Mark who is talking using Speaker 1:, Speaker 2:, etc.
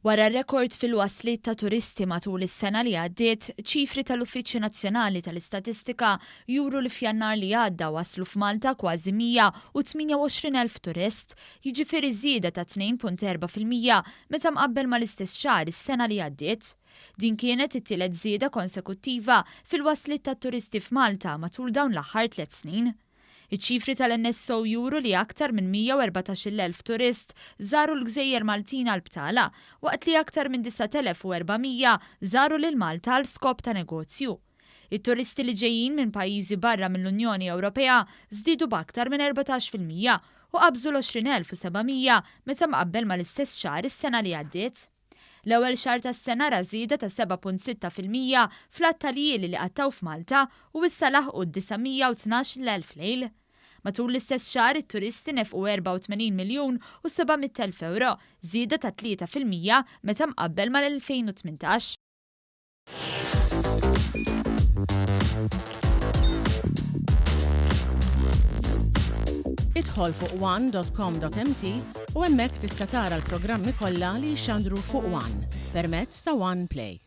Speaker 1: Wara r-rekord fil-wasliet ta' turisti matul is-sena li għaddiet, ċifri tal-Uffiċċju Nazzjonali tal-Istatistika juru li f'Jannar li għadda waslu f'Malta kważi 128,000 turist, jiġifieri żieda ta' 2.4% meta mqabbel mal-istess xahar is-sena li għaddiet. Din kienet it-tielet żieda konsekuttiva fil-wasliet tat-turisti f'Malta matul dawn l-aħħar 3 snin. Iċ-ċifri tal-NSO juru li aktar minn 114,000 turist żaru l-Gżejjer Maltina l-Btala, waqt li aktar minn 9,400 żaru lil Malta għal skop ta' negozju. It-turisti li ġejjin minn pajjiżi barra mill-Unjoni Ewropea żdiedu b'aktar minn 14% u qabżu l-20,700 meta mqabbel mal-istess xahar is-sena li għaddiet. L-ewwel xahar tas-sena ra żieda ta' 7.6% fl-attaljieli li qattaw f'Malta u issa laħqu 912,000 lejl. Matul l-istess xahar it-turisti nefqu 84 miljun u 700,000 euro, żieda ta' 3% meta mqabbel mal-2018.
Speaker 2: Idħol fuq one.com.mt u hemmhekk tista' tara l-programmi kollha li jxandru fuq One permezz ta' One Play.